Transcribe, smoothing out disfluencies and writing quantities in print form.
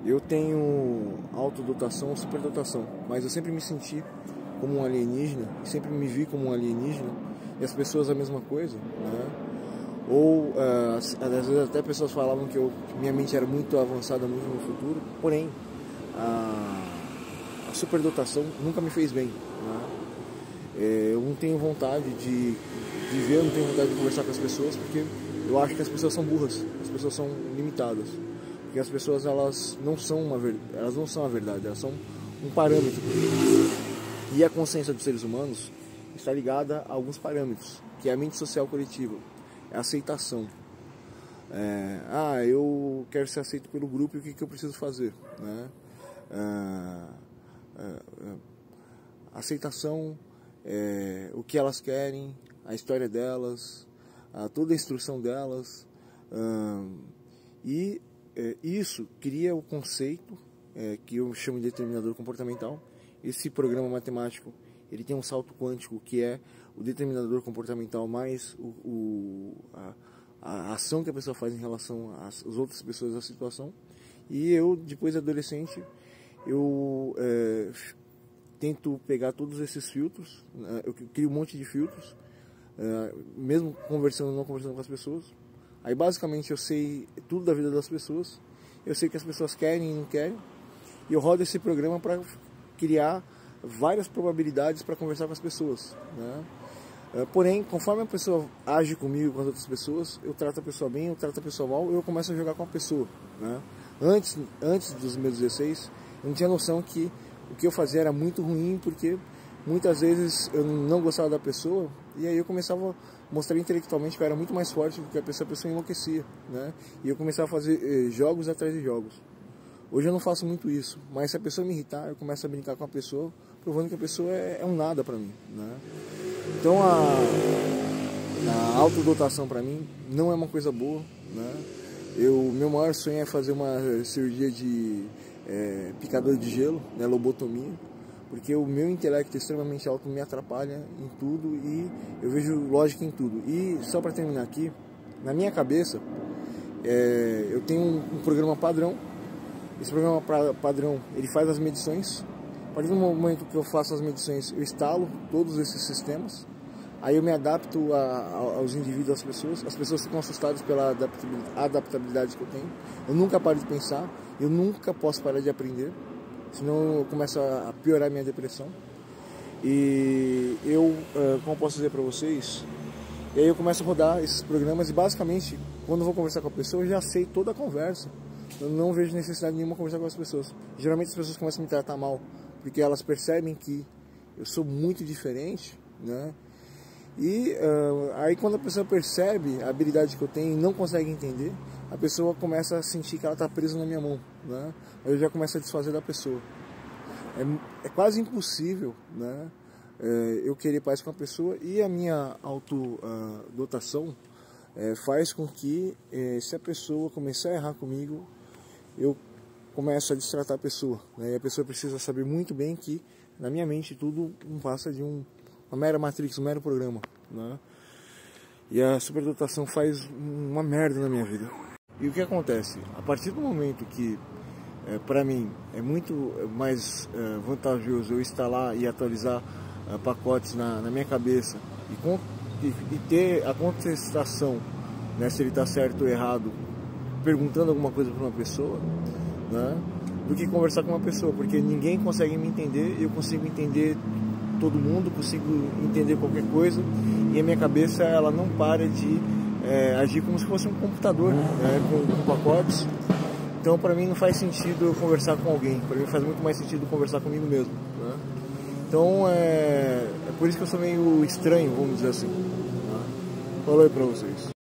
Eu tenho autodotação ou superdotação, mas eu sempre me senti como um alienígena, sempre me vi como um alienígena, e as pessoas a mesma coisa, né? Ou às vezes até pessoas falavam que minha mente era muito avançada, muito no futuro, porém a superdotação nunca me fez bem, né? Eu não tenho vontade de viver, eu não tenho vontade de conversar com as pessoas, porque eu acho que as pessoas são burras, as pessoas são limitadas, porque as pessoas elas não são a verdade, elas são um parâmetro. E a consciência dos seres humanos está ligada a alguns parâmetros, que é a mente social coletiva, é a aceitação. Eu quero ser aceito pelo grupo e o que eu preciso fazer, né? Aceitação, o que elas querem, a história delas, toda a instrução delas, e isso cria o conceito que eu chamo de determinador comportamental. Esse programa matemático ele tem um salto quântico, que é o determinador comportamental mais a ação que a pessoa faz em relação às outras pessoas da situação. E eu, depois de adolescente, eu tento pegar todos esses filtros, eu crio um monte de filtros, mesmo conversando ou não conversando com as pessoas. Aí basicamente eu sei tudo da vida das pessoas, eu sei o que as pessoas querem e não querem, e eu rodo esse programa para criar várias probabilidades para conversar com as pessoas, né? Porém, conforme a pessoa age comigo, com as outras pessoas, eu trato a pessoa bem, eu trato a pessoa mal, eu começo a jogar com a pessoa, né? Antes dos meus 16, eu não tinha noção que o que eu fazia era muito ruim, porque muitas vezes eu não gostava da pessoa, e aí eu começava a mostrar intelectualmente que eu era muito mais forte do que a pessoa enlouquecia, né? E eu começava a fazer jogos atrás de jogos. Hoje eu não faço muito isso, mas se a pessoa me irritar, eu começo a brincar com a pessoa, provando que a pessoa é um nada pra mim, né? Então a autodotação pra mim não é uma coisa boa, né? Meu maior sonho é fazer uma cirurgia de picador de gelo, né, lobotomia, porque o meu intelecto extremamente alto me atrapalha em tudo e eu vejo lógica em tudo. E só para terminar aqui, na minha cabeça, eu tenho um programa padrão. Esse programa padrão, ele faz as medições. A partir do momento que eu faço as medições, eu instalo todos esses sistemas. Aí eu me adapto aos indivíduos, às pessoas. As pessoas ficam assustadas pela adaptabilidade que eu tenho. Eu nunca paro de pensar, eu nunca posso parar de aprender, senão eu começo a piorar minha depressão. E eu, como posso dizer para vocês, e aí eu começo a rodar esses programas e basicamente, quando eu vou conversar com a pessoa, eu já sei toda a conversa. Eu não vejo necessidade nenhuma de conversar com as pessoas. Geralmente as pessoas começam a me tratar mal, porque elas percebem que eu sou muito diferente, né? E aí quando a pessoa percebe a habilidade que eu tenho e não consegue entender, a pessoa começa a sentir que ela está presa na minha mão, né? Aí eu já começo a desfazer da pessoa. É quase impossível, né? Eu querer paz com a pessoa, e a minha autodotação faz com que se a pessoa começar a errar comigo, eu começo a destratar a pessoa, né? E a pessoa precisa saber muito bem que na minha mente tudo não passa de uma mera matrix, um mero programa, né? E a superdotação faz uma merda na minha vida. E o que acontece? A partir do momento que para mim é muito mais vantajoso eu instalar e atualizar pacotes na minha cabeça e ter a contestação, né, se ele está certo ou errado, perguntando alguma coisa para uma pessoa, né, do que conversar com uma pessoa, porque ninguém consegue me entender, eu consigo entender todo mundo, consigo entender qualquer coisa, e a minha cabeça ela não para de agir como se fosse um computador, né, com pacotes. Então para mim não faz sentido eu conversar com alguém, para mim faz muito mais sentido conversar comigo mesmo, né? Então é por isso que eu sou meio estranho, vamos dizer assim, tá? Falou aí pra vocês.